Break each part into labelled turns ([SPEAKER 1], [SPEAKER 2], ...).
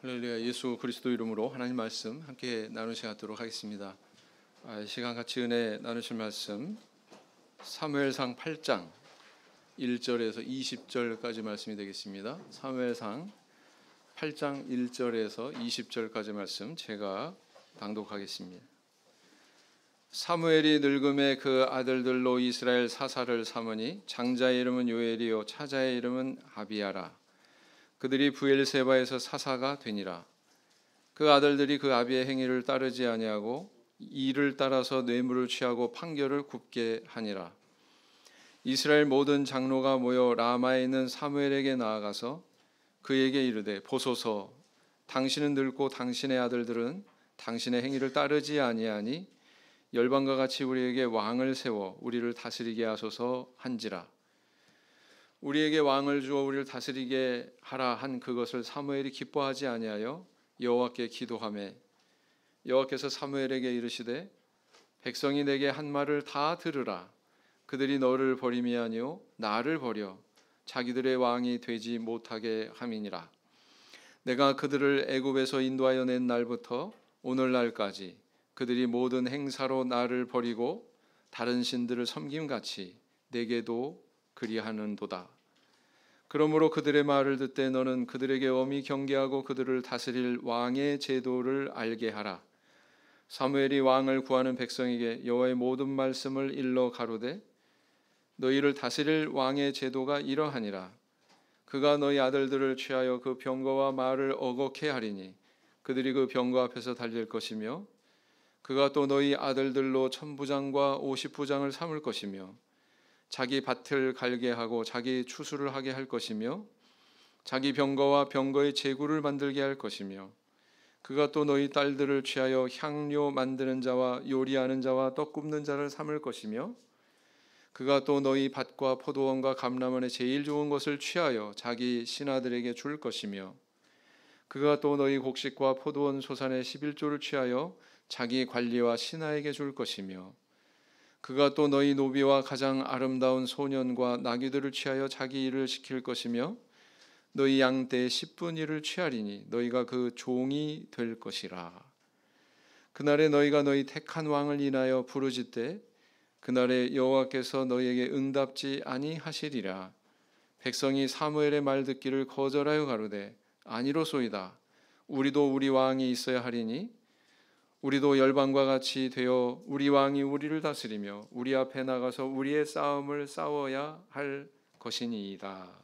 [SPEAKER 1] 할렐루야. 예수 그리스도 이름으로 하나님 말씀 함께 나누시도록 하겠습니다. 시간 같이 은혜 나누실 말씀 사무엘상 8장 1절에서 20절까지 말씀이 되겠습니다. 사무엘상 8장 1절에서 20절까지 말씀 제가 방독하겠습니다. 사무엘이 늙음에 그 아들들로 이스라엘 사사를 삼으니 장자의 이름은 요엘이요 차자의 이름은 아비야라. 그들이 브엘세바에서 사사가 되니라. 그 아들들이 그 아비의 행위를 따르지 아니하고 이를 따라서 뇌물을 취하고 판결을 굽게 하니라. 이스라엘 모든 장로가 모여 라마에 있는 사무엘에게 나아가서 그에게 이르되 보소서, 당신은 늙고 당신의 아들들은 당신의 행위를 따르지 아니하니 열방과 같이 우리에게 왕을 세워 우리를 다스리게 하소서 한지라. 우리에게 왕을 주어 우리를 다스리게 하라 한 그것을 사무엘이 기뻐하지 아니하여 여호와께 기도하매 여호와께서 사무엘에게 이르시되 백성이 내게 한 말을 다 들으라. 그들이 너를 버림이 아니요 나를 버려 자기들의 왕이 되지 못하게 함이니라. 내가 그들을 애굽에서 인도하여 낸 날부터 오늘날까지 그들이 모든 행사로 나를 버리고 다른 신들을 섬김같이 내게도 그리하는도다. 그러므로 그들의 말을 듣되 너는 그들에게 엄히 경계하고 그들을 다스릴 왕의 제도를 알게 하라. 사무엘이 왕을 구하는 백성에게 여호와의 모든 말씀을 일러 가로되 너희를 다스릴 왕의 제도가 이러하니라. 그가 너희 아들들을 취하여 그 병거와 말을 어겁게 하리니 그들이 그 병거 앞에서 달릴 것이며 그가 또 너희 아들들로 천부장과 오십부장을 삼을 것이며 자기 밭을 갈게 하고 자기 추수를 하게 할 것이며 자기 병거와 병거의 제구를 만들게 할 것이며 그가 또 너희 딸들을 취하여 향료 만드는 자와 요리하는 자와 떡 굽는 자를 삼을 것이며 그가 또 너희 밭과 포도원과 감람원의 제일 좋은 것을 취하여 자기 신하들에게 줄 것이며 그가 또 너희 곡식과 포도원 소산의 11조를 취하여 자기 관리와 신하에게 줄 것이며 그가 또 너희 노비와 가장 아름다운 소년과 나귀들을 취하여 자기 일을 시킬 것이며 너희 양떼의 10분 일을 취하리니 너희가 그 종이 될 것이라. 그날에 너희가 너희 택한 왕을 인하여 부르짖되 그날에 여호와께서 너희에게 응답지 아니하시리라. 백성이 사무엘의 말 듣기를 거절하여 가로되 아니로소이다. 우리도 우리 왕이 있어야 하리니 우리도 열방과 같이 되어 우리 왕이 우리를 다스리며 우리 앞에 나가서 우리의 싸움을 싸워야 할 것이니이다.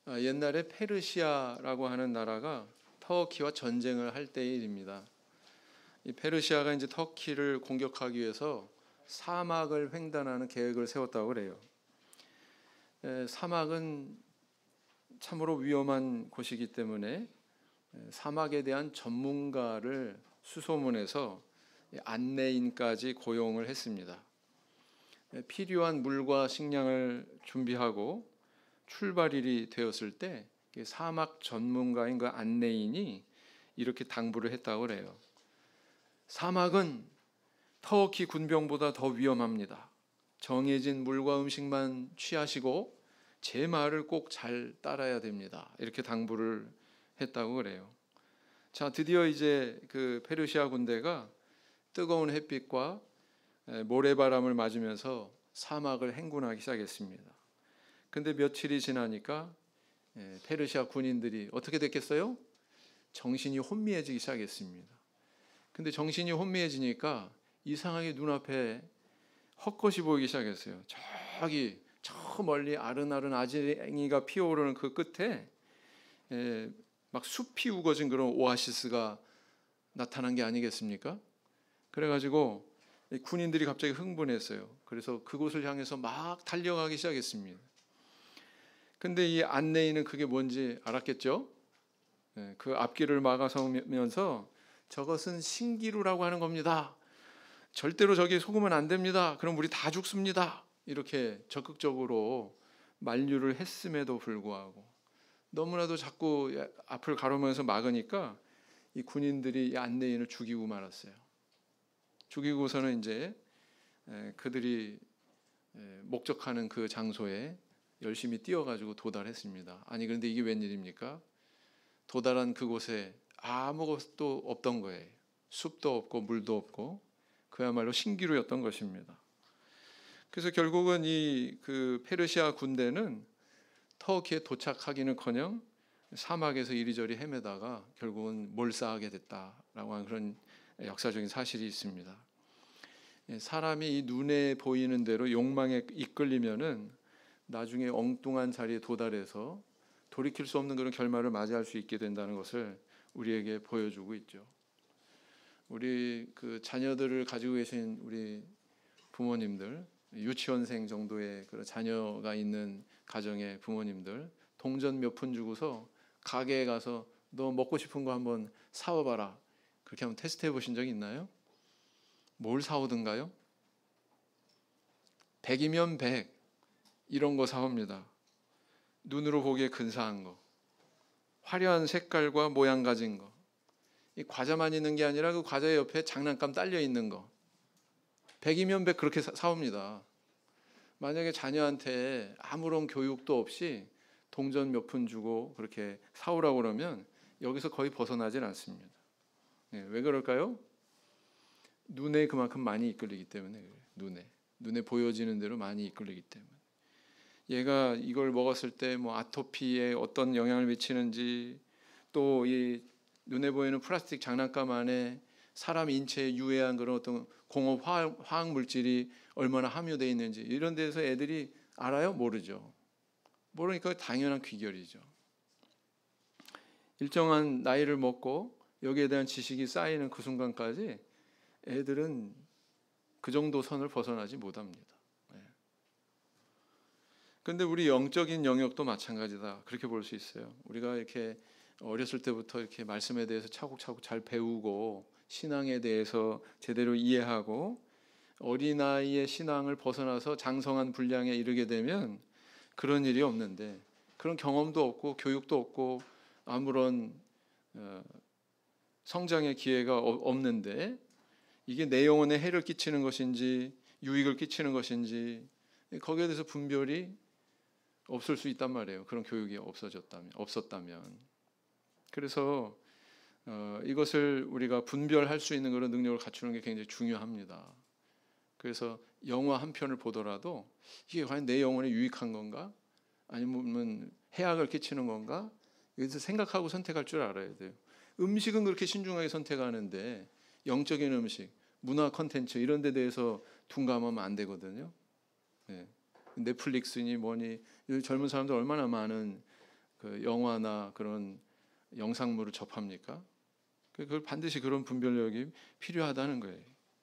[SPEAKER 1] 옛날에 페르시아라고 하는 나라가 터키와 전쟁을 할 때의 일입니다. 이 페르시아가 이제 터키를 공격하기 위해서 사막을 횡단하는 계획을 세웠다고 그래요. 사막은 참으로 위험한 곳이기 때문에 사막에 대한 전문가를 수소문해서 안내인까지 고용을 했습니다. 필요한 물과 식량을 준비하고 출발일이 되었을 때 사막 전문가인 그 안내인이 이렇게 당부를 했다고 그래요. 사막은 터키 군병보다 더 위험합니다. 정해진 물과 음식만 취하시고 제 말을 꼭 잘 따라야 됩니다. 이렇게 당부를 했다고 그래요. 자, 드디어 이제 그 페르시아 군대가 뜨거운 햇빛과 모래바람을 맞으면서 사막을 행군하기 시작했습니다. 근데 며칠이 지나니까 페르시아 군인들이 어떻게 됐겠어요? 정신이 혼미해지기 시작했습니다. 근데 정신이 혼미해지니까 이상하게 눈앞에 헛것이 보이기 시작했어요. 저기 저 멀리 아른아른 아지랭이가 피어오르는 그 끝에 막 숲이 우거진 그런 오아시스가 나타난 게 아니겠습니까? 그래가지고 군인들이 갑자기 흥분했어요. 그래서 그곳을 향해서 막 달려가기 시작했습니다. 근데 이 안내인은 그게 뭔지 알았겠죠? 그 앞길을 막아서면서 저것은 신기루라고 하는 겁니다. 절대로 저기 속으면 안 됩니다. 그럼 우리 다 죽습니다. 이렇게 적극적으로 만류를 했음에도 불구하고 너무나도 자꾸 앞을 가로면서 막으니까 이 군인들이 이 안내인을 죽이고 말았어요. 죽이고서는 이제 그들이 목적하는 그 장소에 열심히 뛰어가지고 도달했습니다. 아니 그런데 이게 웬일입니까? 도달한 그곳에 아무것도 없던 거예요. 숲도 없고 물도 없고 그야말로 신기루였던 것입니다. 그래서 결국은 이 그 페르시아 군대는 터키에 도착하기는커녕 사막에서 이리저리 헤매다가 결국은 몰사하게 됐다라고 하는 그런 역사적인 사실이 있습니다. 사람이 이 눈에 보이는 대로 욕망에 이끌리면은 나중에 엉뚱한 자리에 도달해서 돌이킬 수 없는 그런 결말을 맞이할 수 있게 된다는 것을 우리에게 보여주고 있죠. 우리 그 자녀들을 가지고 계신 우리 부모님들, 유치원생 정도의 그런 자녀가 있는 가정의 부모님들, 동전 몇 푼 주고서 가게에 가서 너 먹고 싶은 거 한번 사와봐라, 그렇게 한번 테스트해 보신 적 있나요? 뭘 사오든가요? 100이면 100 이런 거 사옵니다. 눈으로 보기에 근사한 거, 화려한 색깔과 모양 가진 거, 이 과자만 있는 게 아니라 그 과자 옆에 장난감 딸려 있는 거, 100이면 100 그렇게 사옵니다. 만약에 자녀한테 아무런 교육도 없이 동전 몇 푼 주고 그렇게 사오라고 그러면 여기서 거의 벗어나질 않습니다. 왜 그럴까요? 눈에 그만큼 많이 이끌리기 때문에 그래요. 눈에 보여지는 대로 많이 이끌리기 때문에. 얘가 이걸 먹었을 때 뭐 아토피에 어떤 영향을 미치는지, 또 이 눈에 보이는 플라스틱 장난감 안에 사람 인체에 유해한 그런 어떤 공업 화학 물질이 얼마나 함유되어 있는지 이런 데서 애들이 알아요? 모르죠. 모르니까 당연한 귀결이죠. 일정한 나이를 먹고 여기에 대한 지식이 쌓이는 그 순간까지 애들은 그 정도 선을 벗어나지 못합니다. 그런데 우리 영적인 영역도 마찬가지다, 그렇게 볼 수 있어요. 우리가 이렇게 어렸을 때부터 이렇게 말씀에 대해서 차곡차곡 잘 배우고 신앙에 대해서 제대로 이해하고 어린아이의 신앙을 벗어나서 장성한 분량에 이르게 되면 그런 일이 없는데, 그런 경험도 없고 교육도 없고 아무런 성장의 기회가 없는데, 이게 내 영혼에 해를 끼치는 것인지 유익을 끼치는 것인지 거기에 대해서 분별이 없을 수 있단 말이에요. 그런 교육이 없었다면. 그래서 이것을 우리가 분별할 수 있는 그런 능력을 갖추는 게 굉장히 중요합니다. 그래서 영화 한 편을 보더라도 이게 과연 내 영혼에 유익한 건가? 아니면 해악을 끼치는 건가? 여기서 생각하고 선택할 줄 알아야 돼요. 음식은 그렇게 신중하게 선택하는데 영적인 음식, 문화 콘텐츠 이런 데 대해서 둔감하면 안 되거든요. 네. 넷플릭스니 뭐니 젊은 사람들 얼마나 많은 그 영화나 그런 영상물을 접합니까? 그걸 반드시 그런 분별력이 필요하다는 거예요.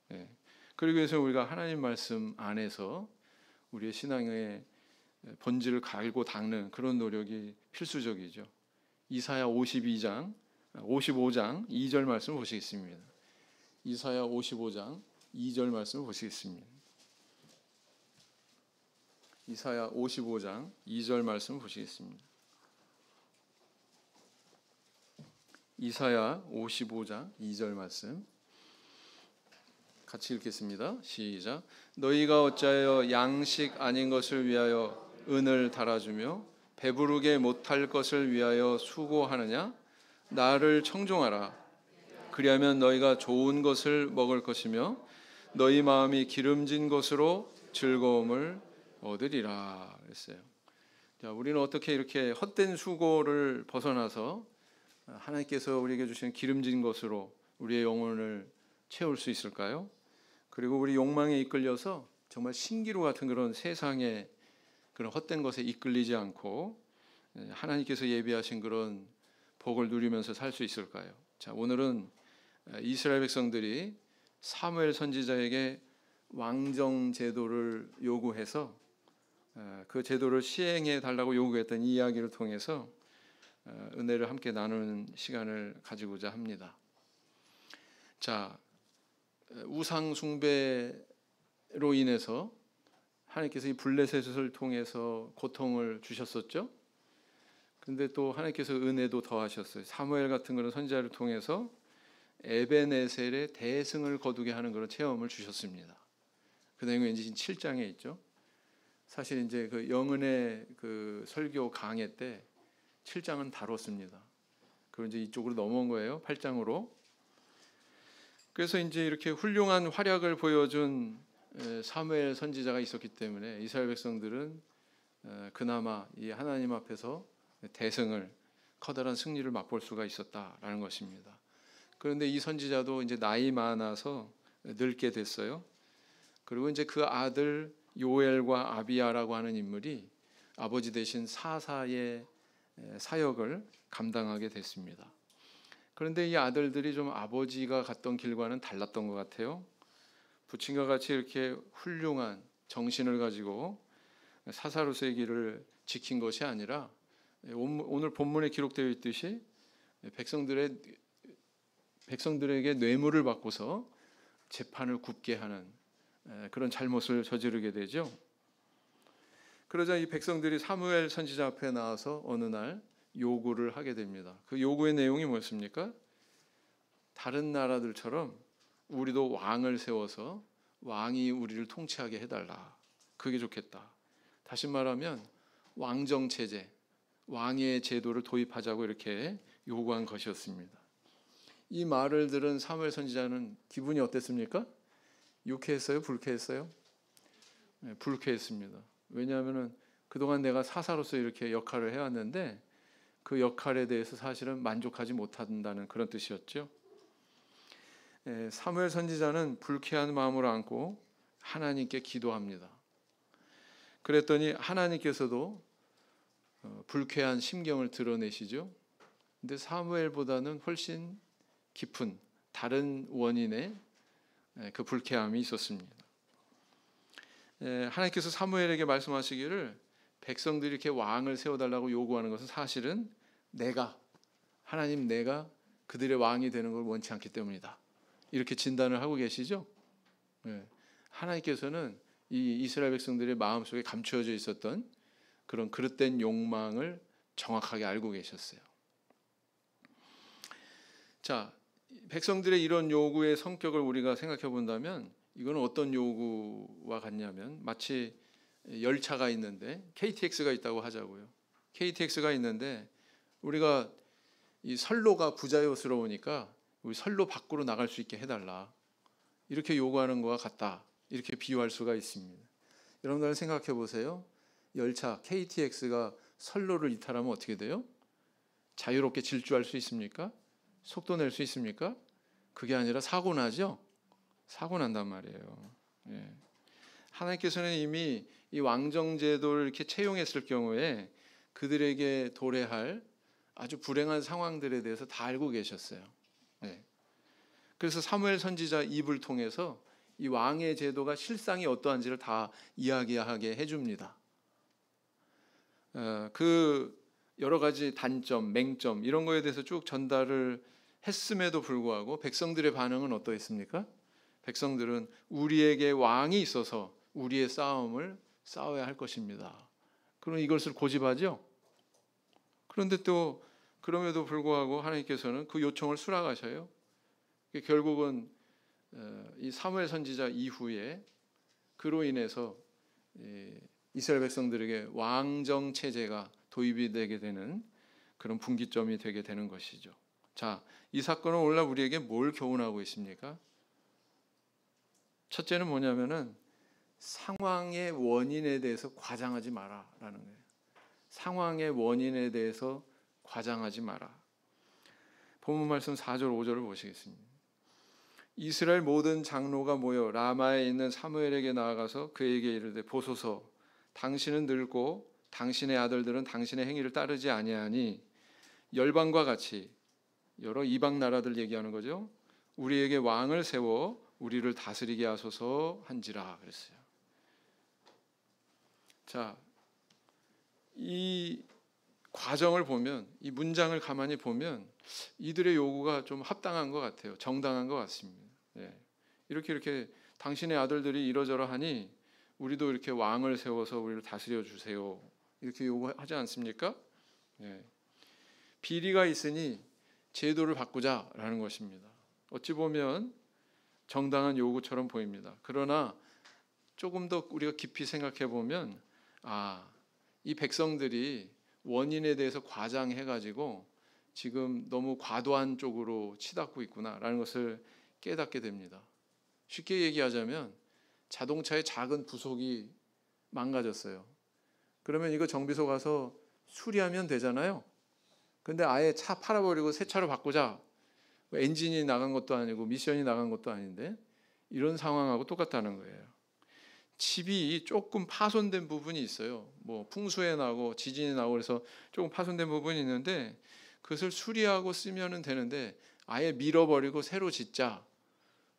[SPEAKER 1] 네. 그러기 위해서 우리가 하나님 말씀 안에서 우리의 신앙의 본질을 갈고 닦는 그런 노력이 필수적이죠. 이사야 55장 2절 말씀을 보시겠습니다. 이사야 55장 2절 말씀을 보시겠습니다. 이사야 55장 2절 말씀을 보시겠습니다. 이사야 55장 2절 말씀 같이 읽겠습니다. 시작. 너희가 어찌하여 양식 아닌 것을 위하여 은을 달아주며 배부르게 못할 것을 위하여 수고하느냐? 나를 청종하라. 그리하면 너희가 좋은 것을 먹을 것이며 너희 마음이 기름진 것으로 즐거움을 얻으리라 그랬어요. 자, 우리는 어떻게 이렇게 헛된 수고를 벗어나서 하나님께서 우리에게 주신 기름진 것으로 우리의 영혼을 채울 수 있을까요? 그리고 우리 욕망에 이끌려서 정말 신기루 같은 그런 세상의 그런 헛된 것에 이끌리지 않고 하나님께서 예비하신 그런 복을 누리면서 살 수 있을까요? 자, 오늘은 이스라엘 백성들이 사무엘 선지자에게 왕정 제도를 요구해서 그 제도를 시행해 달라고 요구했던 이 이야기를 통해서 은혜를 함께 나누는 시간을 가지고자 합니다. 자, 우상 숭배로 인해서 하나님께서 이 블레셋을 통해서 고통을 주셨었죠. 그런데 또 하나님께서 은혜도 더하셨어요. 사무엘 같은 그런 선지자를 통해서 에베네셀의 대승을 거두게 하는 그런 체험을 주셨습니다. 그 내용이 왠지 7장에 있죠. 사실 이제 그 영은의 그 설교 강해 때 7장은 다뤘습니다. 그리고 이제 이쪽으로 넘어온 거예요. 8장으로. 그래서 이제 이렇게 훌륭한 활약을 보여준 사무엘 선지자가 있었기 때문에 이스라엘 백성들은 그나마 이 하나님 앞에서 대승을, 커다란 승리를 맛볼 수가 있었다라는 것입니다. 그런데 이 선지자도 이제 나이 많아서 늙게 됐어요. 그리고 이제 그 아들 요엘과 아비야라고 하는 인물이 아버지 대신 사사의 사역을 감당하게 됐습니다. 그런데 이 아들들이 좀 아버지가 갔던 길과는 달랐던 것 같아요. 부친과 같이 이렇게 훌륭한 정신을 가지고 사사로서의 길을 지킨 것이 아니라 오늘 본문에 기록되어 있듯이 백성들에게 뇌물을 받고서 재판을 굽게 하는 그런 잘못을 저지르게 되죠. 그러자 이 백성들이 사무엘 선지자 앞에 나와서 어느 날 요구를 하게 됩니다. 그 요구의 내용이 뭐였습니까? 다른 나라들처럼 우리도 왕을 세워서 왕이 우리를 통치하게 해달라. 그게 좋겠다. 다시 말하면 왕정 체제, 왕의 제도를 도입하자고 이렇게 요구한 것이었습니다. 이 말을 들은 사무엘 선지자는 기분이 어땠습니까? 유쾌했어요? 불쾌했어요? 네, 불쾌했습니다. 왜냐하면 그동안 내가 사사로서 이렇게 역할을 해왔는데 그 역할에 대해서 사실은 만족하지 못한다는 그런 뜻이었죠. 사무엘 선지자는 불쾌한 마음을 안고 하나님께 기도합니다. 그랬더니 하나님께서도 불쾌한 심경을 드러내시죠. 근데 사무엘보다는 훨씬 깊은 다른 원인의 그 불쾌함이 있었습니다. 하나님께서 사무엘에게 말씀하시기를 백성들이 이렇게 왕을 세워달라고 요구하는 것은 사실은 내가 그들의 왕이 되는 걸 원치 않기 때문이다. 이렇게 진단을 하고 계시죠. 하나님께서는 이 이스라엘 백성들의 마음속에 감추어져 있었던 그런 그릇된 욕망을 정확하게 알고 계셨어요. 자, 백성들의 이런 요구의 성격을 우리가 생각해 본다면 이건 어떤 요구와 같냐면 마치 열차가 있는데 KTX가 있다고 하자고요. KTX가 있는데 우리가 이 선로가 부자연스러우니까 우리 선로 밖으로 나갈 수 있게 해달라. 이렇게 요구하는 것과 같다. 이렇게 비유할 수가 있습니다. 여러분들 생각해 보세요. 열차 KTX가 선로를 이탈하면 어떻게 돼요? 자유롭게 질주할 수 있습니까? 속도 낼 수 있습니까? 그게 아니라 사고 나죠. 사고 난단 말이에요. 하나님께서는 이미 이 왕정제도를 이렇게 채용했을 경우에 그들에게 도래할 아주 불행한 상황들에 대해서 다 알고 계셨어요. 그래서 사무엘 선지자 입을 통해서 이 왕의 제도가 실상이 어떠한지를 다 이야기하게 해줍니다. 그 여러 가지 단점, 맹점 이런 거에 대해서 쭉 전달을 했음에도 불구하고 백성들의 반응은 어떠했습니까? 백성들은 우리에게 왕이 있어서 우리의 싸움을 싸워야 할 것입니다. 그럼 이것을 고집하죠. 그런데 또 그럼에도 불구하고 하나님께서는 그 요청을 수락하셔요. 결국은 이 사무엘 선지자 이후에 그로 인해서 이스라엘 백성들에게 왕정 체제가 도입이 되게 되는 그런 분기점이 되게 되는 것이죠. 자, 이 사건은 오늘날 우리에게 뭘 교훈하고 있습니까? 첫째는 뭐냐면은 상황의 원인에 대해서 과장하지 마라라는 거예요. 상황의 원인에 대해서 과장하지 마라. 본문 말씀 4절 5절을 보시겠습니다. 이스라엘 모든 장로가 모여 라마에 있는 사무엘에게 나아가서 그에게 이르되 보소서 당신은 늙고 당신의 아들들은 당신의 행위를 따르지 아니하니 열방과 같이 여러 이방 나라들 얘기하는 거죠. 우리에게 왕을 세워 우리를 다스리게 하소서 한지라 그랬어요. 자, 이 과정을 보면 이 문장을 가만히 보면 이들의 요구가 좀 합당한 것 같아요. 정당한 것 같습니다. 이렇게 당신의 아들들이 이러저러하니 우리도 이렇게 왕을 세워서 우리를 다스려 주세요. 이렇게 요구하지 않습니까? 비리가 있으니 제도를 바꾸자라는 것입니다. 어찌 보면 정당한 요구처럼 보입니다. 그러나 조금 더 우리가 깊이 생각해 보면 이 백성들이 원인에 대해서 과장해가지고 지금 너무 과도한 쪽으로 치닫고 있구나라는 것을 깨닫게 됩니다. 쉽게 얘기하자면 자동차의 작은 부속이 망가졌어요. 그러면 이거 정비소 가서 수리하면 되잖아요. 근데 아예 차 팔아버리고 새 차로 바꾸자. 엔진이 나간 것도 아니고 미션이 나간 것도 아닌데 이런 상황하고 똑같다는 거예요. 집이 조금 파손된 부분이 있어요. 뭐 풍수해 나고 지진이 나고 그래서 조금 파손된 부분이 있는데 그것을 수리하고 쓰면 되는데 아예 밀어버리고 새로 짓자.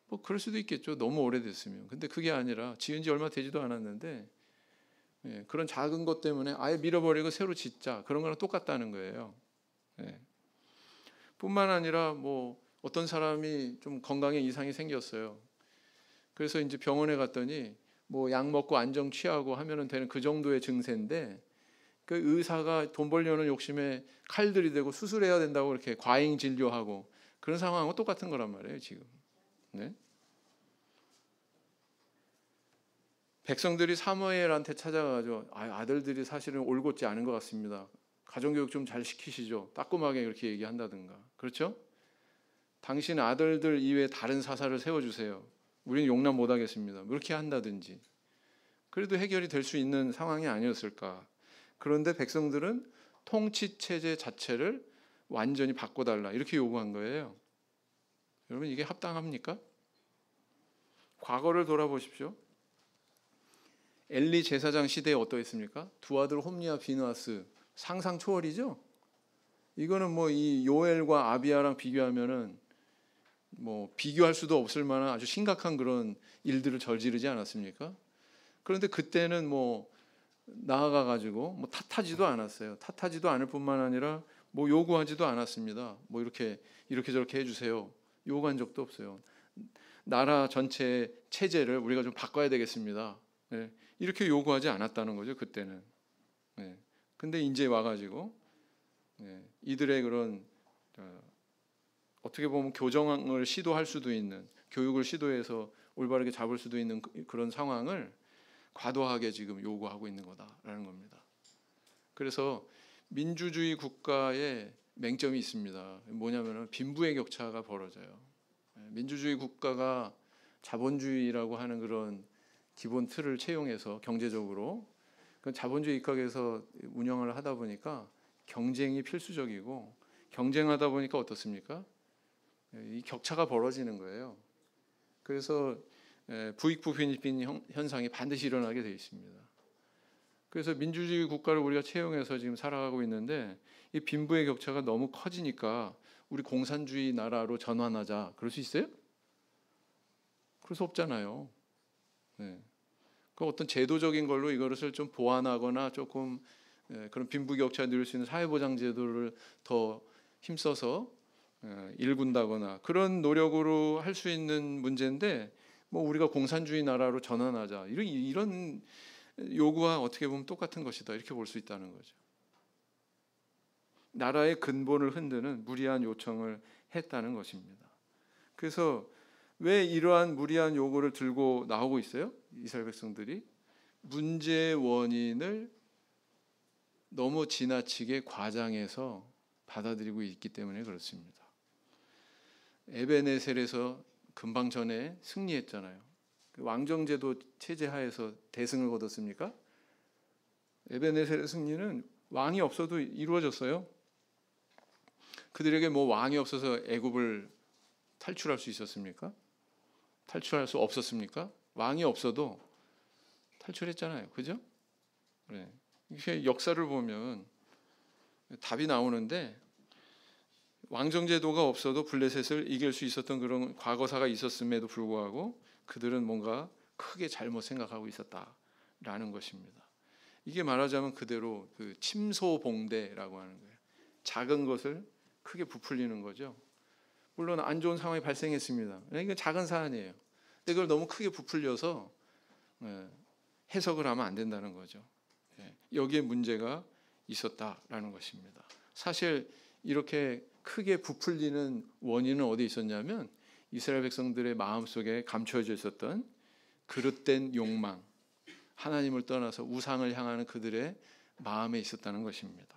[SPEAKER 1] 뭐 그럴 수도 있겠죠. 너무 오래됐으면. 근데 그게 아니라 지은 지 얼마 되지도 않았는데 그런 작은 것 때문에 아예 밀어버리고 새로 짓자. 그런 거랑 똑같다는 거예요. 뿐만 아니라 뭐 어떤 사람이 좀 건강에 이상이 생겼어요. 그래서 이제 병원에 갔더니 뭐 약 먹고 안정 취하고 하면은 되는 그 정도의 증세인데 그 의사가 돈 벌려는 욕심에 칼 들이대고 수술해야 된다고 이렇게 과잉 진료하고 그런 상황하고 똑같은 거란 말이에요, 지금. 네? 백성들이 사무엘한테 찾아가죠. 아들들이 사실은 올곧지 않은 것 같습니다. 가정교육 좀 잘 시키시죠. 따끔하게 그렇게 얘기한다든가. 그렇죠? 당신 아들들 이외에 다른 사사를 세워주세요. 우리는 용납 못하겠습니다. 이렇게 한다든지. 그래도 해결이 될 수 있는 상황이 아니었을까. 그런데 백성들은 통치체제 자체를 완전히 바꿔달라 이렇게 요구한 거예요. 여러분 이게 합당합니까? 과거를 돌아보십시오. 엘리 제사장 시대에 어떠했습니까? 두 아들 홈리와 비느하스 상상 초월이죠. 이거는 뭐 이 요엘과 아비야랑 비교하면은 뭐 비교할 수도 없을 만한 아주 심각한 그런 일들을 저지르지 않았습니까? 그런데 그때는 뭐 나아가 가지고 뭐 탓하지도 않았어요. 탓하지도 않을 뿐만 아니라 뭐 요구하지도 않았습니다. 뭐 이렇게 저렇게 해주세요. 요구한 적도 없어요. 나라 전체 체제를 우리가 좀 바꿔야 되겠습니다. 이렇게 요구하지 않았다는 거죠, 그때는. 근데 이제 와가지고 이들의 그런 어떻게 보면 교정을 시도할 수도 있는, 교육을 시도해서 올바르게 잡을 수도 있는 그런 상황을 과도하게 지금 요구하고 있는 거다라는 겁니다. 그래서 민주주의 국가의 맹점이 있습니다. 뭐냐면은 빈부의 격차가 벌어져요. 민주주의 국가가 자본주의라고 하는 그런 기본 틀을 채용해서 경제적으로 자본주의 입각에서 운영을 하다 보니까 경쟁이 필수적이고 경쟁하다 보니까 어떻습니까? 이 격차가 벌어지는 거예요. 그래서 부익부 빈익빈 현상이 반드시 일어나게 되어 있습니다. 그래서 민주주의 국가를 우리가 채용해서 지금 살아가고 있는데 이 빈부의 격차가 너무 커지니까 우리 공산주의 나라로 전환하자. 그럴 수 있어요? 그럴 수 없잖아요. 그 어떤 제도적인 걸로 이것을 좀 보완하거나 조금 그런 빈부격차 늘릴 수 있는 사회보장 제도를 더 힘써서 일군다거나 그런 노력으로 할 수 있는 문제인데 뭐 우리가 공산주의 나라로 전환하자 이런 요구와 어떻게 보면 똑같은 것이다 이렇게 볼 수 있다는 거죠. 나라의 근본을 흔드는 무리한 요청을 했다는 것입니다. 그래서 왜 이러한 무리한 요구를 들고 나오고 있어요? 이스라엘 백성들이 문제의 원인을 너무 지나치게 과장해서 받아들이고 있기 때문에 그렇습니다. 에베네셀에서 금방 전에 승리했잖아요. 왕정제도 체제 하에서 대승을 거뒀습니까? 에베네셀의 승리는 왕이 없어도 이루어졌어요. 그들에게 뭐 왕이 없어서 애굽을 탈출할 수 있었습니까? 탈출할 수 없었습니까? 왕이 없어도 탈출했잖아요. 그죠? 이렇게 역사를 보면 답이 나오는데 왕정제도가 없어도 블레셋을 이길 수 있었던 그런 과거사가 있었음에도 불구하고 그들은 뭔가 크게 잘못 생각하고 있었다라는 것입니다. 이게 말하자면 그대로 그 침소봉대라고 하는 거예요. 작은 것을 크게 부풀리는 거죠. 물론 안 좋은 상황이 발생했습니다. 이건 작은 사안이에요. 근데 그걸 너무 크게 부풀려서 해석을 하면 안 된다는 거죠. 여기에 문제가 있었다라는 것입니다. 사실 이렇게 크게 부풀리는 원인은 어디 있었냐면 이스라엘 백성들의 마음속에 감춰져 있었던 그릇된 욕망, 하나님을 떠나서 우상을 향하는 그들의 마음에 있었다는 것입니다.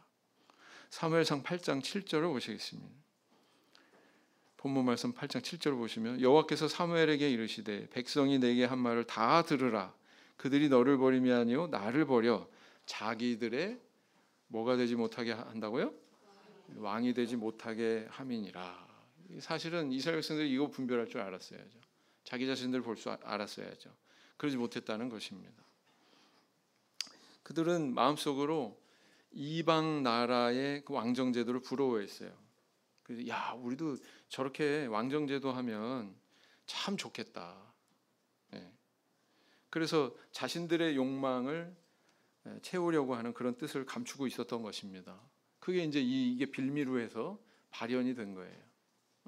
[SPEAKER 1] 사무엘상 8장 7절을 보시겠습니다. 본문 말씀 8장 7절을 보시면 여호와께서 사무엘에게 이르시되 백성이 내게 한 말을 다 들으라. 그들이 너를 버림이 아니요 나를 버려 자기들의 뭐가 되지 못하게 한다고요? 왕이 되지 못하게 함이니라. 사실은 이스라엘 백성들이 이거 분별할 줄 알았어야죠. 자기 자신들 볼 줄 알았어야죠. 그러지 못했다는 것입니다. 그들은 마음속으로 이방 나라의 그 왕정 제도를 부러워했어요. 그래서 야, 우리도 저렇게 왕정 제도 하면 참 좋겠다. 예. 그래서 자신들의 욕망을 채우려고 하는 그런 뜻을 감추고 있었던 것입니다. 그게 이제 이게 빌미로 해서 발현이 된 거예요.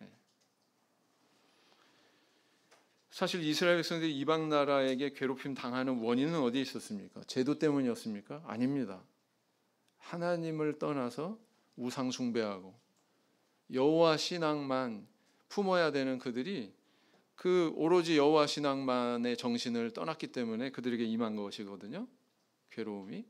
[SPEAKER 1] 예. 사실 이스라엘 백성들이 이방 나라에게 괴롭힘 당하는 원인은 어디에 있었습니까? 제도 때문이었습니까? 아닙니다. 하나님을 떠나서 우상 숭배하고 여호와 신앙만 품어야 되는 그들이 그 오로지 여호와 신앙만의 정신을 떠났기 때문에 그들에게 임한 것이거든요. 괴로움이.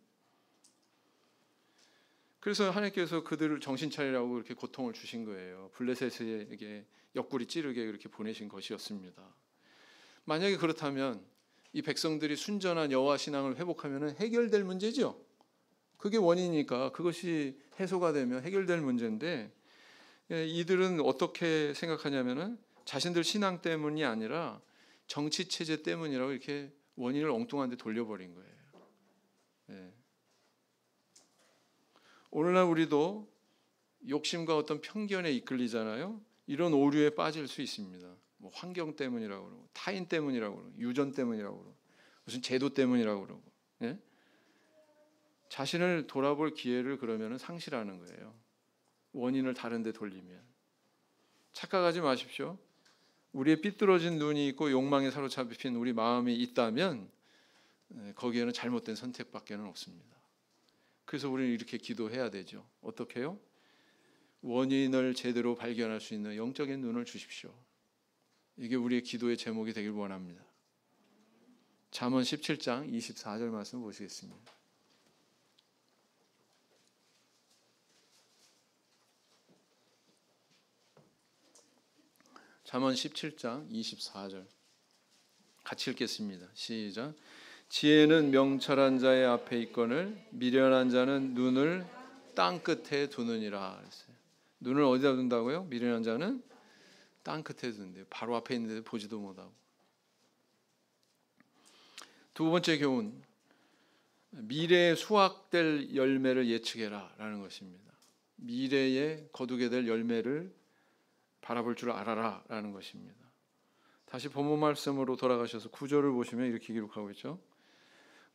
[SPEAKER 1] 그래서 하나님께서 그들을 정신 차리라고 이렇게 고통을 주신 거예요. 블레셋에게 옆구리 찌르게 이렇게 보내신 것이었습니다. 만약에 그렇다면 이 백성들이 순전한 여호와 신앙을 회복하면 해결될 문제죠. 그게 원인이니까 그것이 해소가 되면 해결될 문제인데 이들은 어떻게 생각하냐면은 자신들 신앙 때문이 아니라 정치 체제 때문이라고 이렇게 원인을 엉뚱한 데 돌려버린 거예요. 예. 오늘날 우리도 욕심과 어떤 편견에 이끌리잖아요. 이런 오류에 빠질 수 있습니다. 뭐 환경 때문이라고 그러고 타인 때문이라고 그러고 유전 때문이라고 그러고 무슨 제도 때문이라고 그러고 예? 자신을 돌아볼 기회를 그러면 상실하는 거예요. 원인을 다른 데 돌리면. 착각하지 마십시오. 우리의 삐뚤어진 눈이 있고 욕망에 사로잡힌 우리 마음이 있다면 거기에는 잘못된 선택밖에 없습니다. 그래서 우리는 이렇게 기도해야 되죠. 어떻게 해요? 원인을 제대로 발견할 수 있는 영적인 눈을 주십시오. 이게 우리의 기도의 제목이 되길 원합니다. 잠언 17장 24절 말씀 보시겠습니다. 잠언 17장 24절 같이 읽겠습니다. 시작. 지혜는 명철한 자의 앞에 있거늘 미련한 자는 눈을 땅 끝에 두느니라 그랬어요. 눈을 어디다 둔다고요? 미련한 자는 땅 끝에 두는데요. 바로 앞에 있는데 보지도 못하고. 두 번째 교훈, 미래에 수확될 열매를 예측해라 라는 것입니다. 미래에 거두게 될 열매를 바라볼 줄 알아라 라는 것입니다. 다시 본문 말씀으로 돌아가셔서 9절을 보시면 이렇게 기록하고 있죠.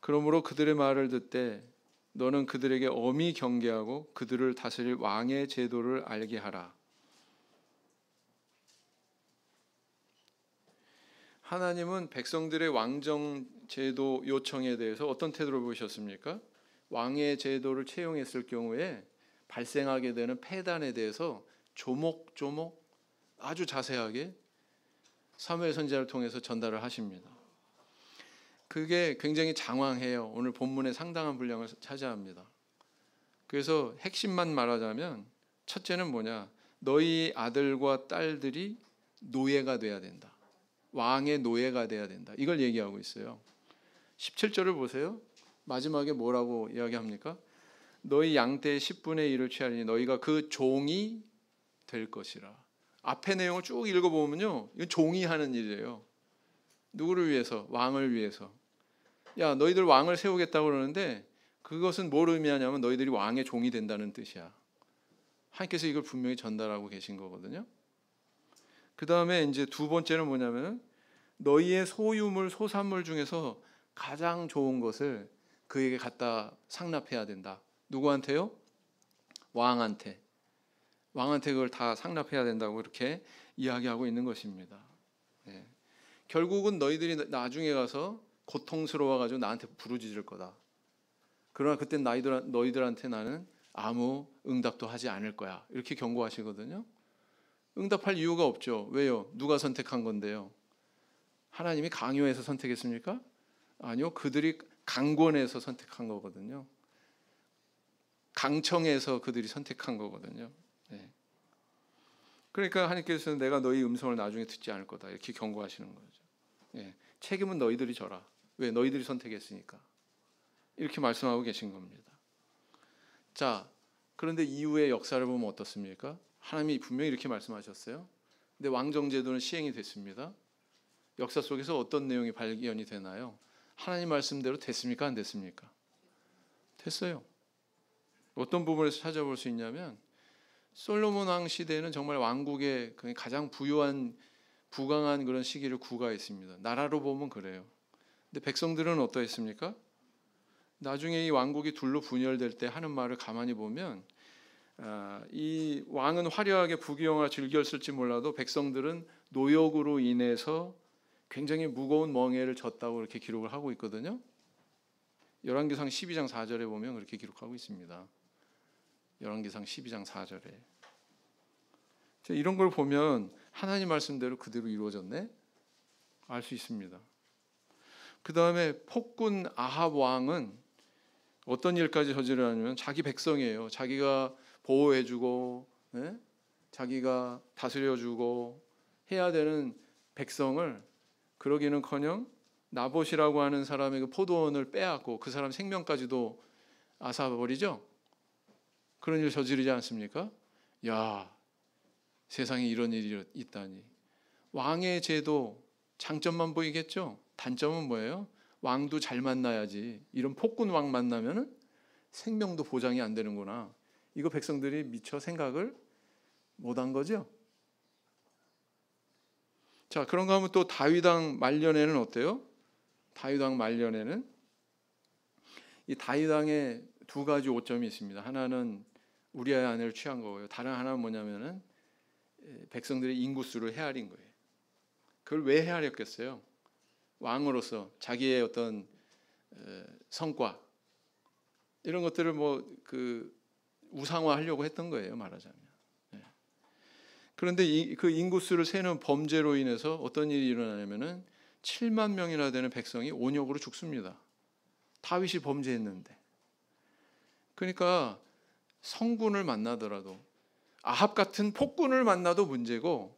[SPEAKER 1] 그러므로 그들의 말을 듣되 너는 그들에게 엄히 경계하고 그들을 다스릴 왕의 제도를 알게 하라. 하나님은 백성들의 왕정 제도 요청에 대해서 어떤 태도를 보이셨습니까? 왕의 제도를 채용했을 경우에 발생하게 되는 폐단에 대해서 조목조목 아주 자세하게 사무엘 선지자를 통해서 전달을 하십니다. 그게 굉장히 장황해요. 오늘 본문의 상당한 분량을 차지합니다. 그래서 핵심만 말하자면 첫째는 뭐냐? 너희 아들과 딸들이 노예가 돼야 된다. 왕의 노예가 돼야 된다. 이걸 얘기하고 있어요. 17절을 보세요. 마지막에 뭐라고 이야기합니까? 너희 양떼의 10분의 1을 취하리니 너희가 그 종이 될 것이라. 앞의 내용을 쭉 읽어보면요, 이건 종이 하는 일이에요. 누구를 위해서? 왕을 위해서. 야, 너희들 왕을 세우겠다고 그러는데 그것은 뭘 의미하냐면 너희들이 왕의 종이 된다는 뜻이야. 하나님께서 이걸 분명히 전달하고 계신 거거든요. 그 다음에 이제 두 번째는 뭐냐면 너희의 소유물, 소산물 중에서 가장 좋은 것을 그에게 갖다 상납해야 된다. 누구한테요? 왕한테. 왕한테 그걸 다 상납해야 된다고 이렇게 이야기하고 있는 것입니다. 네. 결국은 너희들이 나중에 가서 고통스러워가지고 나한테 부르짖을 거다. 그러나 그때 너희들한테 나는 아무 응답도 하지 않을 거야. 이렇게 경고하시거든요. 응답할 이유가 없죠. 왜요? 누가 선택한 건데요? 하나님이 강요해서 선택했습니까? 아니요. 그들이 강권에서 선택한 거거든요. 강청에서 그들이 선택한 거거든요. 네. 그러니까 하나님께서는 내가 너희 음성을 나중에 듣지 않을 거다 이렇게 경고하시는 거죠. 예. 책임은 너희들이 져라. 왜? 너희들이 선택했으니까. 이렇게 말씀하고 계신 겁니다. 자, 그런데 이후의 역사를 보면 어떻습니까? 하나님이 분명히 이렇게 말씀하셨어요. 근데 왕정제도는 시행이 됐습니다. 역사 속에서 어떤 내용이 발견이 되나요? 하나님 말씀대로 됐습니까? 안 됐습니까? 됐어요. 어떤 부분에서 찾아볼 수 있냐면 솔로몬 왕 시대에는 정말 왕국의 가장 부유한 부강한 그런 시기를 구가했습니다. 나라로 보면 그래요. 근데 백성들은 어떠했습니까? 나중에 이 왕국이 둘로 분열될 때 하는 말을 가만히 보면 이 왕은 화려하게 부귀영화 즐겼을지 몰라도 백성들은 노역으로 인해서 굉장히 무거운 멍에를 졌다고 이렇게 기록을 하고 있거든요. 열왕기상 12장 4절에 보면 그렇게 기록하고 있습니다. 열왕기상 12장 4절에 이런 걸 보면 하나님 말씀대로 그대로 이루어졌네 알 수 있습니다. 그 다음에 폭군 아합 왕은 어떤 일까지 저지르냐면 자기 백성이에요. 자기가 보호해주고 자기가 다스려주고 해야 되는 백성을 그러기는커녕 나봇이라고 하는 사람의 그 포도원을 빼앗고 그 사람 생명까지도 앗아버리죠. 그런 일을 저지르지 않습니까? 야, 세상에 이런 일이 있다니. 왕의 제도 장점만 보이겠죠. 단점은 뭐예요? 왕도 잘 만나야지. 이런 폭군 왕 만나면은 생명도 보장이 안 되는구나. 이거 백성들이 미처 생각을 못한 거죠. 자, 그런가 하면 또 다윗 왕 말년에는 어때요? 다윗 왕 말년에는 이 다윗 왕의 두 가지 오점이 있습니다. 하나는 우리아의 아내를 취한 거고요. 다른 하나는 뭐냐면은 백성들의 인구수를 헤아린 거예요. 그걸 왜 헤아렸겠어요? 왕으로서 자기의 어떤 성과 이런 것들을 우상화하려고 했던 거예요, 말하자면. 그런데 그 인구수를 세는 범죄로 인해서 어떤 일이 일어나냐면은 7만 명이나 되는 백성이 온역으로 죽습니다. 다윗이 범죄했는데. 그러니까 성군을 만나더라도 아합 같은 폭군을 만나도 문제고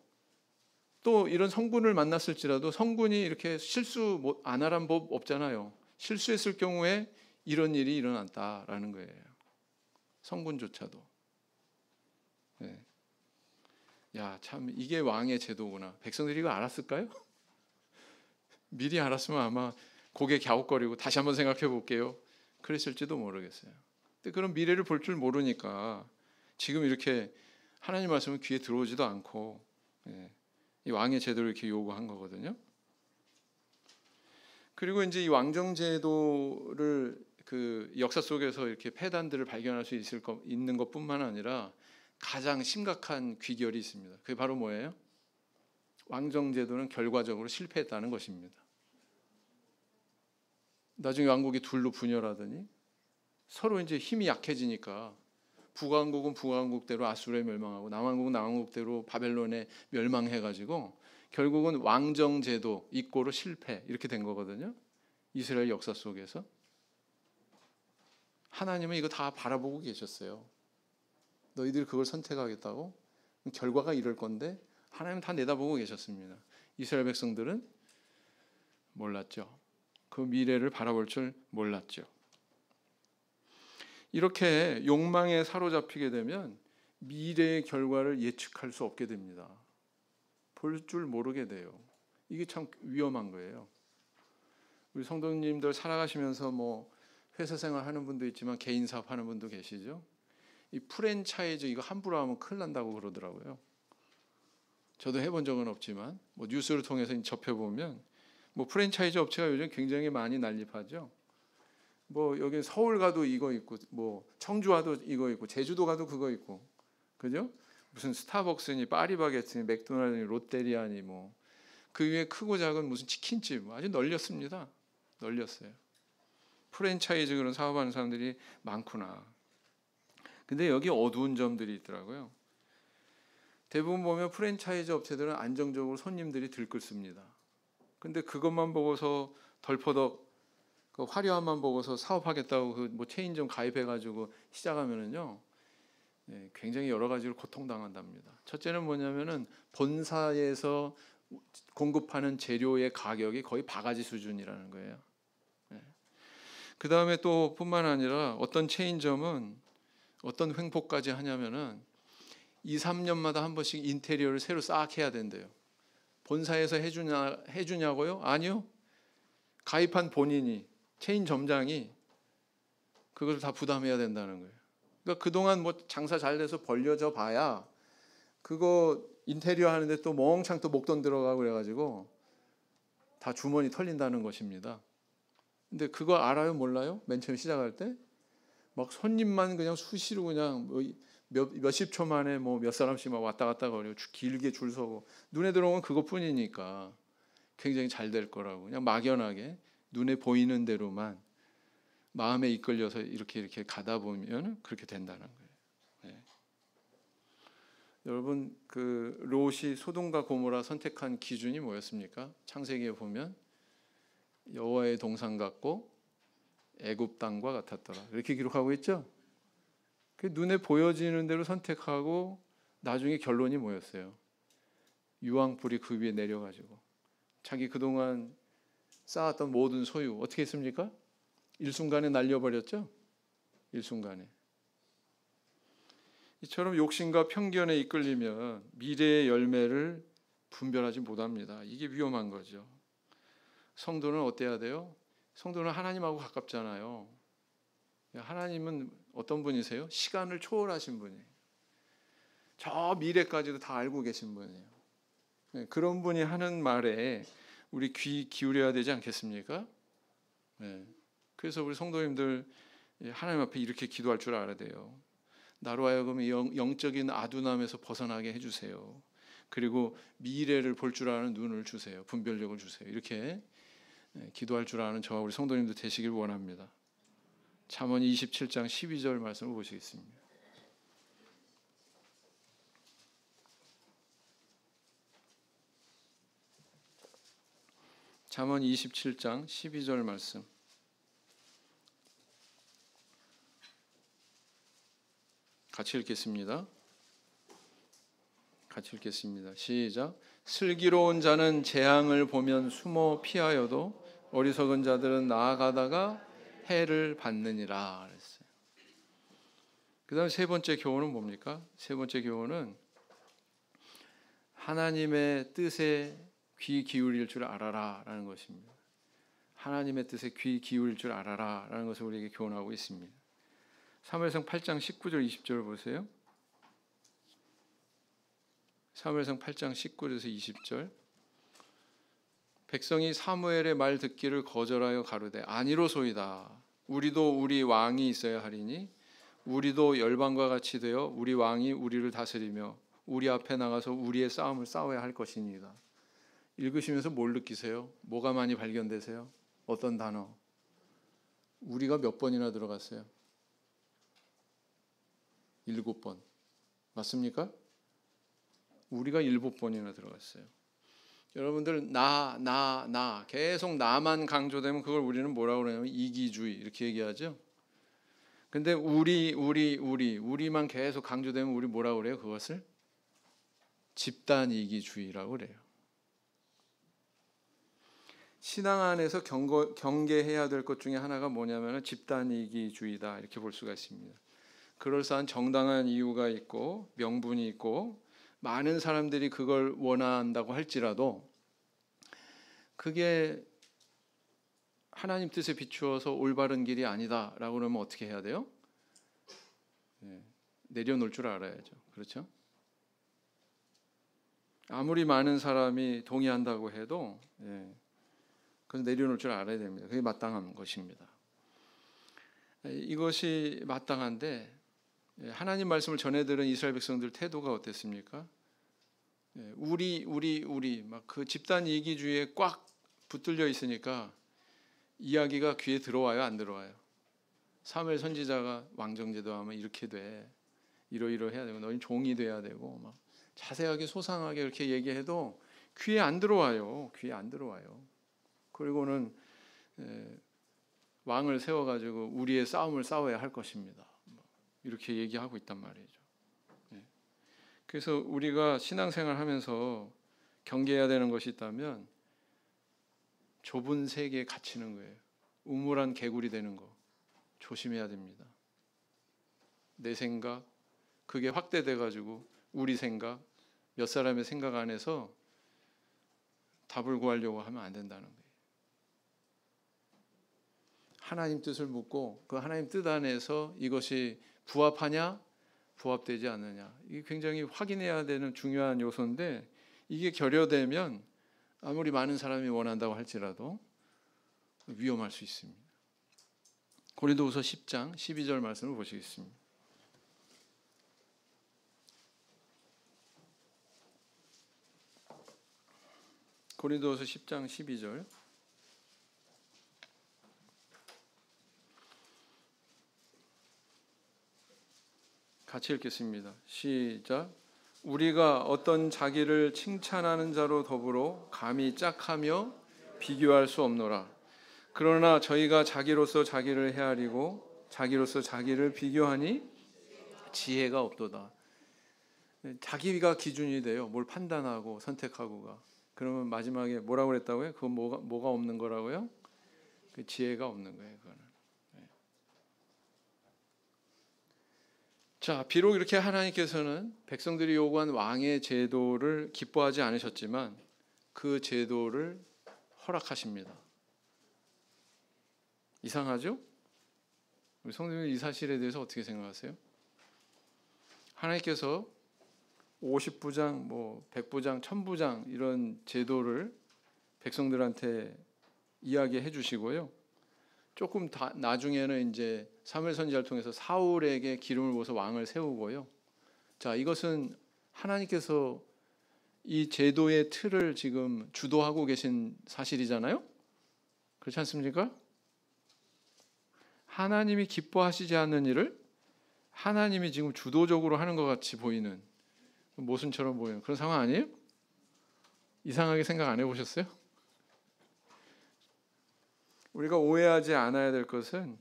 [SPEAKER 1] 또 이런 성군을 만났을지라도 성군이 이렇게 실수 안 하란 법 없잖아요. 실수했을 경우에 이런 일이 일어났다라는 거예요. 성군조차도. 네. 야, 참 이게 왕의 제도구나. 백성들이 이거 알았을까요? 미리 알았으면 아마 고개 갸웃거리고 다시 한번 생각해 볼게요. 그랬을지도 모르겠어요. 근데 그런 미래를 볼 줄 모르니까 지금 이렇게 하나님 말씀은 귀에 들어오지도 않고 이 왕의 제도를 이렇게 요구한 거거든요. 그리고 이제 이 왕정 제도를 그 역사 속에서 이렇게 폐단들을 발견할 수 있는 것뿐만 아니라 가장 심각한 귀결이 있습니다. 그게 바로 뭐예요? 왕정 제도는 결과적으로 실패했다는 것입니다. 나중에 왕국이 둘로 분열하더니 서로 이제 힘이 약해지니까 북왕국은 북왕국대로 아수르에 멸망하고 남왕국은 남왕국대로 바벨론에 멸망해가지고 결국은 왕정 제도 이꼬로 실패 이렇게 된 거거든요. 이스라엘 역사 속에서 하나님은 이거 다 바라보고 계셨어요. 너희들이 그걸 선택하겠다고? 결과가 이럴 건데 하나님은 다 내다보고 계셨습니다. 이스라엘 백성들은 몰랐죠. 그 미래를 바라볼 줄 몰랐죠. 이렇게 욕망에 사로잡히게 되면 미래의 결과를 예측할 수 없게 됩니다. 볼 줄 모르게 돼요. 이게 참 위험한 거예요. 우리 성도님들 살아가시면서 회사 생활하는 분도 있지만 개인 사업 하는 분도 계시죠. 이 프랜차이즈 이거 함부로 하면 큰일 난다고 그러더라고요. 저도 해본 적은 없지만 뉴스를 통해서 접해보면 프랜차이즈 업체가 요즘 굉장히 많이 난립하죠. 여기 서울 가도 이거 있고 청주 가도 이거 있고 제주도 가도 그거 있고 그죠? 무슨 스타벅스니 파리바게트니 맥도날드니 롯데리아니 그 위에 크고 작은 무슨 치킨집 아주 널렸습니다. 널렸어요. 프랜차이즈 그런 사업하는 사람들이 많구나. 근데 여기 어두운 점들이 있더라고요. 대부분 보면 프랜차이즈 업체들은 안정적으로 손님들이 들끓습니다. 근데 그것만 보고서 덜퍼덕 그 화려함만 보고서 사업하겠다고 그 뭐 체인점 가입해가지고 시작하면은요, 굉장히 여러 가지로 고통당한답니다. 첫째는 뭐냐면은 본사에서 공급하는 재료의 가격이 거의 바가지 수준이라는 거예요. 그 다음에 또 뿐만 아니라 어떤 체인점은 어떤 횡포까지 하냐면은 2, 3년마다 한 번씩 인테리어를 새로 싹 해야 된대요. 본사에서 해주냐고요? 아니요. 가입한 본인이, 체인점장이 그걸 다 부담해야 된다는 거예요. 그러니까 그동안 뭐 장사 잘 돼서 벌려져 봐야 그거 인테리어 하는데 또 멍청 또 목돈 들어가고 그래가지고 다 주머니 털린다는 것입니다. 근데 그거 알아요? 몰라요? 맨 처음 시작할 때 막 손님만 그냥 수시로 그냥 뭐 몇십 초 만에 뭐 몇 사람씩 막 왔다 갔다 거리고 길게 줄 서고 눈에 들어오면 그것뿐이니까 굉장히 잘 될 거라고 그냥 막연하게 눈에 보이는 대로만 마음에 이끌려서 이렇게 가다 보면 그렇게 된다는 거예요. 네. 여러분, 그 롯이 소돔과 고모라 선택한 기준이 뭐였습니까? 창세기에 보면 여호와의 동산 같고 애굽 땅과 같았더라, 이렇게 기록하고 있죠. 그 눈에 보여지는 대로 선택하고 나중에 결론이 뭐였어요? 유황불이 그 위에 내려가지고 자기 그동안 쌓았던 모든 소유 어떻게 했습니까? 일순간에 날려버렸죠. 일순간에. 이처럼 욕심과 편견에 이끌리면 미래의 열매를 분별하지 못합니다. 이게 위험한 거죠. 성도는 어때야 돼요? 성도는 하나님하고 가깝잖아요. 하나님은 어떤 분이세요? 시간을 초월하신 분이에요. 저 미래까지도 다 알고 계신 분이에요. 그런 분이 하는 말에 우리 귀 기울여야 되지 않겠습니까? 그래서 우리 성도님들 하나님 앞에 이렇게 기도할 줄 알아야 돼요. 나로 하여금 영적인 아둔함에서 벗어나게 해주세요. 그리고 미래를 볼 줄 아는 눈을 주세요. 분별력을 주세요. 이렇게 기도할 줄 아는 저와 우리 성도님도 되시길 원합니다. 잠언 27장 12절 말씀을 보시겠습니다. 잠언 27장 12절 말씀. 같이 읽겠습니다. 같이 읽겠습니다. 시작. 슬기로운 자는 재앙을 보면 숨어 피하여도 어리석은 자들은 나아가다가 해를 받느니라 그랬어요. 그다음 세 번째 교훈은 뭡니까? 세 번째 교훈은 하나님의 뜻에 귀 기울일 줄 알아라라는 것입니다. 하나님의 뜻에 귀 기울일 줄 알아라라는 것을 우리에게 교훈하고 있습니다. 사무엘상 8장 19절 20절 보세요. 사무엘상 8장 19절에서 20절. 백성이 사무엘의 말 듣기를 거절하여 가로되 아니로소이다. 우리도 우리 왕이 있어야 하리니 우리도 열방과 같이 되어 우리 왕이 우리를 다스리며 우리 앞에 나가서 우리의 싸움을 싸워야 할 것이니이다. 읽으시면서 뭘 느끼세요? 뭐가 많이 발견되세요? 어떤 단어? 우리가 몇 번이나 들어갔어요? 7번. 맞습니까? 우리가 7번이나 들어갔어요. 여러분들 나 계속 나만 강조되면 그걸 우리는 뭐라고 그러냐면 이기주의 이렇게 얘기하죠. 근데 우리만 계속 강조되면 우리 뭐라고 그래요? 그것을 집단 이기주의라고 그래요. 신앙 안에서 경계해야 될 것 중에 하나가 뭐냐면 집단 이기주의다 이렇게 볼 수가 있습니다. 그럴싸한 정당한 이유가 있고 명분이 있고 많은 사람들이 그걸 원한다고 할지라도 그게 하나님 뜻에 비추어서 올바른 길이 아니다라고 그러면 어떻게 해야 돼요? 내려놓을 줄 알아야죠. 그렇죠? 아무리 많은 사람이 동의한다고 해도 그건 내려놓을 줄 알아야 됩니다. 그게 마땅한 것입니다. 이것이 마땅한데 하나님 말씀을 전해들은 이스라엘 백성들 태도가 어땠습니까? 우리 막 그 집단 이기주의에 꽉 붙들려 있으니까 이야기가 귀에 들어와요, 안 들어와요? 사무엘 선지자가 왕정제도하면 이렇게 돼, 이러해야 되고 너희 종이 돼야 되고 막 자세하게 소상하게 이렇게 얘기해도 귀에 안 들어와요. 귀에 안 들어와요. 그리고는 왕을 세워가지고 우리의 싸움을 싸워야 할 것입니다. 이렇게 얘기하고 있단 말이죠. 그래서 우리가 신앙생활하면서 경계해야 되는 것이 있다면 좁은 세계에 갇히는 거예요. 우물한 개구리 되는 거 조심해야 됩니다. 내 생각 그게 확대돼 가지고 우리 생각 몇 사람의 생각 안에서 답을 구하려고 하면 안 된다는 거예요. 하나님 뜻을 묻고 그 하나님 뜻 안에서 이것이 부합하냐 부합되지 않느냐 이게 굉장히 확인해야 되는 중요한 요소인데 이게 결여되면 아무리 많은 사람이 원한다고 할지라도 위험할 수 있습니다. 고린도후서 10장 12절 말씀을 보시겠습니다. 고린도후서 10장 12절 같이 읽겠습니다. 시작. 우리가 어떤 자기를 칭찬하는 자로 더불어 감히 짝하며 비교할 수 없노라. 그러나 저희가 자기로서 자기를 헤아리고 자기로서 자기를 비교하니 지혜가 없도다. 자기가 기준이 돼요. 뭘 판단하고 선택하고가. 그러면 마지막에 뭐라고 그랬다고요? 그건 뭐가 없는 거라고요? 그 지혜가 없는 거예요. 그거는. 자, 비록 이렇게 하나님께서는 백성들이 요구한 왕의 제도를 기뻐하지 않으셨지만 그 제도를 허락하십니다. 이상하죠? 우리 성도님들 이 사실에 대해서 어떻게 생각하세요? 하나님께서 50부장, 100부장, 1000부장 이런 제도를 백성들한테 이야기해 주시고요. 조금 나중에는 이제 사무엘 선지자를 통해서 사울에게 기름을 부어서 왕을 세우고요. 자, 이것은 하나님께서 이 제도의 틀을 지금 주도하고 계신 사실이잖아요. 그렇지 않습니까? 하나님이 기뻐하시지 않는 일을 하나님이 지금 주도적으로 하는 것 같이 보이는 모순처럼 보이는 그런 상황 아니에요? 이상하게 생각 안 해보셨어요? 우리가 오해하지 않아야 될 것은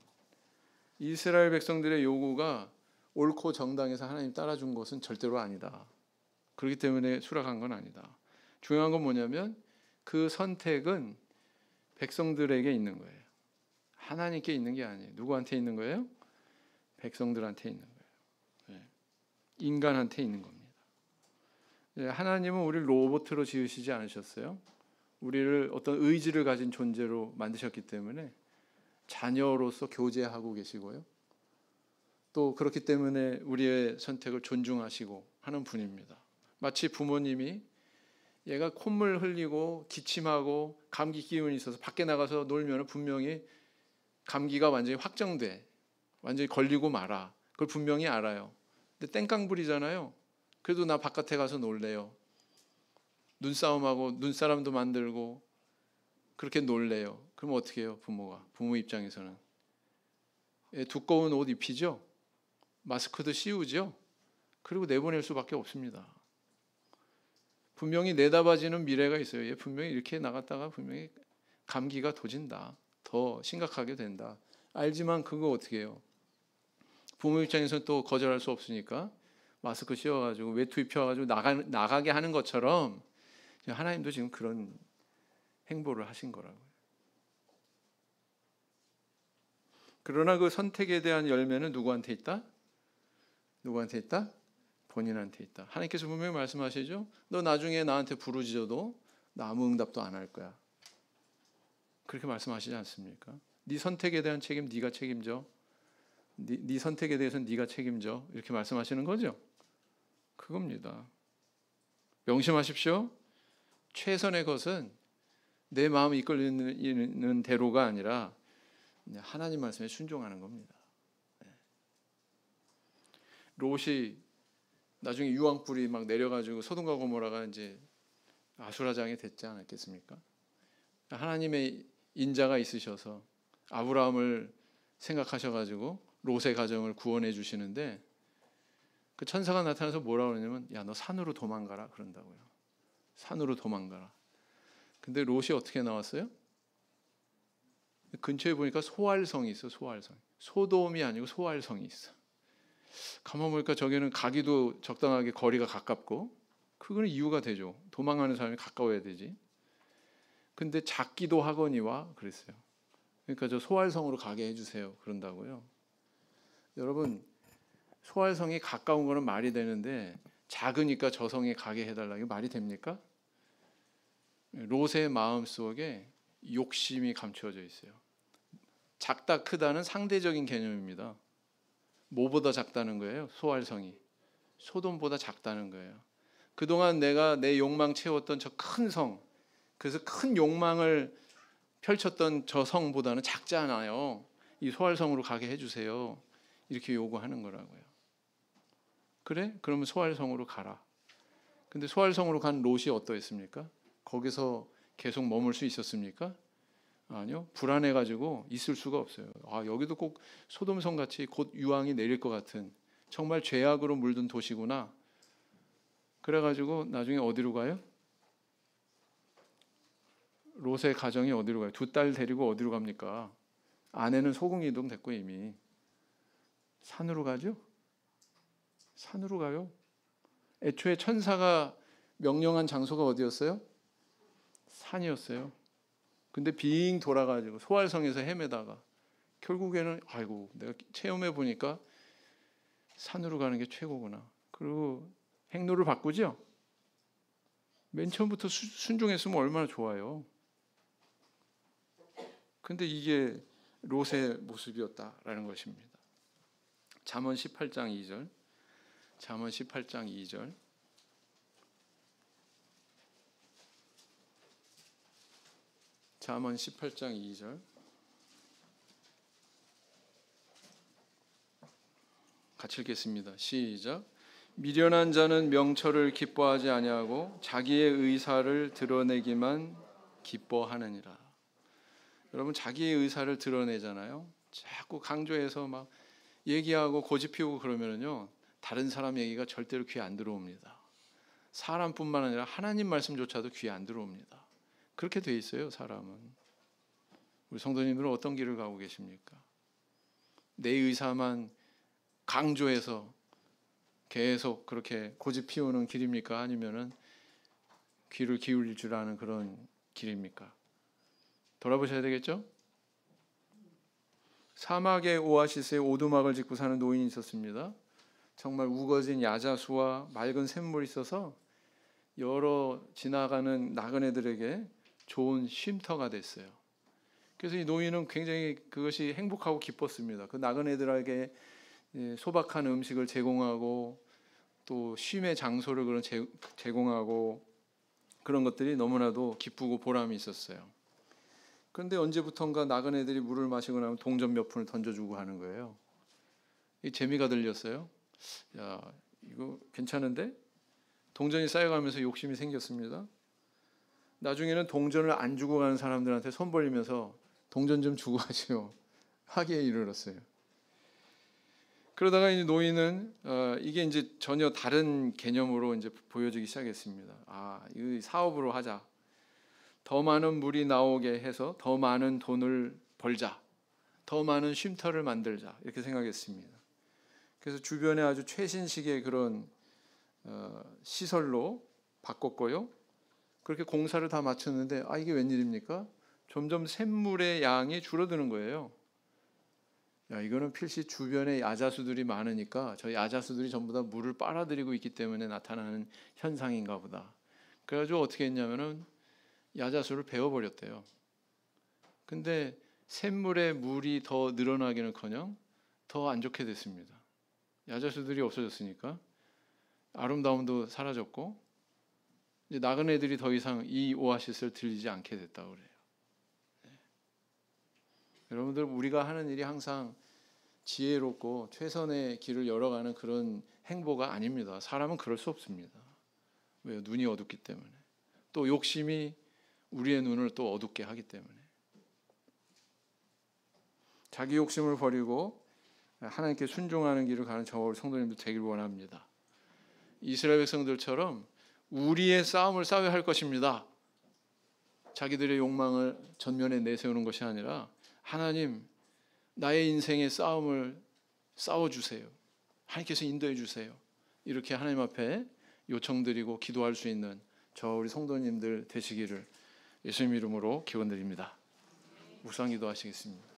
[SPEAKER 1] 이스라엘 백성들의 요구가 옳고 정당해서 하나님 따라준 것은 절대로 아니다. 그렇기 때문에 수락한 건 아니다. 중요한 건 뭐냐면 그 선택은 백성들에게 있는 거예요. 하나님께 있는 게 아니에요. 누구한테 있는 거예요? 백성들한테 있는 거예요. 인간한테 있는 겁니다. 하나님은 우리를 로봇으로 지으시지 않으셨어요. 우리를 어떤 의지를 가진 존재로 만드셨기 때문에 자녀로서 교제하고 계시고요. 또 그렇기 때문에 우리의 선택을 존중하시고 하는 분입니다. 마치 부모님이 얘가 콧물 흘리고 기침하고 감기 기운이 있어서 밖에 나가서 놀면 분명히 감기가 완전히 확정돼. 완전히 걸리고 말아. 그걸 분명히 알아요. 근데 땡깡 부리잖아요. 그래도 나 바깥에 가서 놀래요. 눈싸움하고 눈사람도 만들고 그렇게 놀래요. 그럼 어떻게 해요? 부모 입장에서는 두꺼운 옷 입히죠. 마스크도 씌우죠. 그리고 내보낼 수밖에 없습니다. 분명히 내다봐지는 미래가 있어요. 얘 분명히 이렇게 나갔다가 분명히 감기가 도진다. 더 심각하게 된다. 알지만 그거 어떻게 해요? 부모 입장에서는 또 거절할 수 없으니까 마스크 씌워가지고 외투 입혀가지고 나가게 하는 것처럼 하나님도 지금 그런 행보를 하신 거라고요. 그러나 그 선택에 대한 열매는 누구한테 있다? 누구한테 있다? 본인한테 있다. 하나님께서 분명히 말씀하시죠. 너 나중에 나한테 부르짖어도 나 아무 응답도 안 할 거야. 그렇게 말씀하시지 않습니까? 네 선택에 대한 책임 네가 책임져. 네 선택에 대해서는 네가 책임져. 이렇게 말씀하시는 거죠. 그겁니다. 명심하십시오. 최선의 것은 내 마음이 이끌리는 대로가 아니라 하나님 말씀에 순종하는 겁니다. 롯이 나중에 유황불이 막 내려가지고 소돔과 고모라가 이제 아수라장이 됐지 않았겠습니까? 하나님의 인자가 있으셔서 아브라함을 생각하셔가지고 롯의 가정을 구원해 주시는데 그 천사가 나타나서 뭐라고 그러냐면 야, 너 산으로 도망가라 그런다고요. 산으로 도망가라. 근데 롯이 어떻게 나왔어요? 근처에 보니까 소알성이 있어. 소알성. 소돔이 아니고 소알성이 있어. 가만 보니까 저기는 가기도 적당하게 거리가 가깝고, 그거는 이유가 되죠. 도망가는 사람이 가까워야 되지. 근데 작기도 하거니와 그랬어요. 그러니까 저 소알성으로 가게 해주세요. 그런다고요. 여러분, 소알성이 가까운 거는 말이 되는데 작으니까 저 성에 가게 해달라. 이게 말이 됩니까? 롯의 마음 속에 욕심이 감추어져 있어요. 작다 크다는 상대적인 개념입니다. 뭐보다 작다는 거예요? 소알성이. 소돔보다 작다는 거예요. 그동안 내가 내 욕망 채웠던 저 큰 성, 그래서 큰 욕망을 펼쳤던 저 성보다는 작지 않아요. 이 소알성으로 가게 해주세요. 이렇게 요구하는 거라고요. 그래? 그러면 소알성으로 가라. 근데 소알성으로 간 롯이 어떠했습니까? 거기서 계속 머물 수 있었습니까? 아니요. 불안해가지고 있을 수가 없어요. 여기도 꼭 소돔성 같이 곧 유황이 내릴 것 같은 정말 죄악으로 물든 도시구나. 그래가지고 나중에 어디로 가요? 롯의 가정이 어디로 가요? 두 딸 데리고 어디로 갑니까? 아내는 소궁 이동 됐고 이미 산으로 가죠? 산으로 가요. 애초에 천사가 명령한 장소가 어디였어요? 산이었어요. 근데 빙 돌아가지고 소알성에서 헤매다가 결국에는 아이고 내가 체험해 보니까 산으로 가는 게 최고구나. 그리고 행로를 바꾸죠. 맨 처음부터 순종했으면 얼마나 좋아요. 근데 이게 롯의 모습이었다라는 것입니다. 잠언 18장 2절. 잠언 18장 2절. 잠언 18장 2절. 같이 읽겠습니다. 시작. 미련한 자는 명철을 기뻐하지 아니하고 자기의 의사를 드러내기만 기뻐하느니라. 여러분, 자기의 의사를 드러내잖아요. 자꾸 강조해서 막 얘기하고 고집 피우고 그러면요, 다른 사람 얘기가 절대로 귀에 안 들어옵니다. 사람뿐만 아니라 하나님 말씀조차도 귀에 안 들어옵니다. 그렇게 돼 있어요, 사람은. 우리 성도님들은 어떤 길을 가고 계십니까? 내 의사만 강조해서 계속 그렇게 고집 피우는 길입니까? 아니면은 귀를 기울일 줄 아는 그런 길입니까? 돌아보셔야 되겠죠? 사막의 오아시스에 오두막을 짓고 사는 노인이 있었습니다. 정말 우거진 야자수와 맑은 샘물이 있어서 여러 지나가는 나그네들에게 좋은 쉼터가 됐어요. 그래서 이 노인은 굉장히 그것이 행복하고 기뻤습니다. 그 나그네들에게 소박한 음식을 제공하고 또 쉼의 장소를 그런 제공하고 그런 것들이 너무나도 기쁘고 보람이 있었어요. 그런데 언제부턴가 나그네들이 물을 마시고 나면 동전 몇 푼을 던져주고 하는 거예요. 이 재미가 들렸어요. 야, 이거 괜찮은데? 동전이 쌓여가면서 욕심이 생겼습니다. 나중에는 동전을 안 주고 가는 사람들한테 손 벌리면서 동전 좀 주고 가시오 하기에 이르렀어요. 그러다가 이 노인은 이게 이제 전혀 다른 개념으로 이제 보여지기 시작했습니다. 이 사업으로 하자. 더 많은 물이 나오게 해서 더 많은 돈을 벌자. 더 많은 쉼터를 만들자. 이렇게 생각했습니다. 그래서 주변에 아주 최신식의 그런 시설로 바꿨고요. 그렇게 공사를 다 마쳤는데 이게 웬일입니까? 점점 샘물의 양이 줄어드는 거예요. 이거는 필시 주변에 야자수들이 많으니까 저 야자수들이 전부 다 물을 빨아들이고 있기 때문에 나타나는 현상인가 보다. 그래가지고 어떻게 했냐면은 야자수를 베어버렸대요. 근데 샘물에 물이 더 늘어나기는커녕 더 안 좋게 됐습니다. 야자수들이 없어졌으니까 아름다움도 사라졌고 이제 나그네들이 더 이상 이 오아시스를 들리지 않게 됐다고 그래요. 여러분들, 우리가 하는 일이 항상 지혜롭고 최선의 길을 열어가는 그런 행보가 아닙니다. 사람은 그럴 수 없습니다. 왜요? 눈이 어둡기 때문에. 또 욕심이 우리의 눈을 또 어둡게 하기 때문에. 자기 욕심을 버리고 하나님께 순종하는 길을 가는 저와 우리 성도님들 되길 원합니다. 이스라엘 백성들처럼 우리의 싸움을 싸워야 할 것입니다. 자기들의 욕망을 전면에 내세우는 것이 아니라 하나님, 나의 인생의 싸움을 싸워주세요. 하나님께서 인도해 주세요. 이렇게 하나님 앞에 요청드리고 기도할 수 있는 저 우리 성도님들 되시기를 예수님 이름으로 기원드립니다. 묵상 기도하시겠습니다.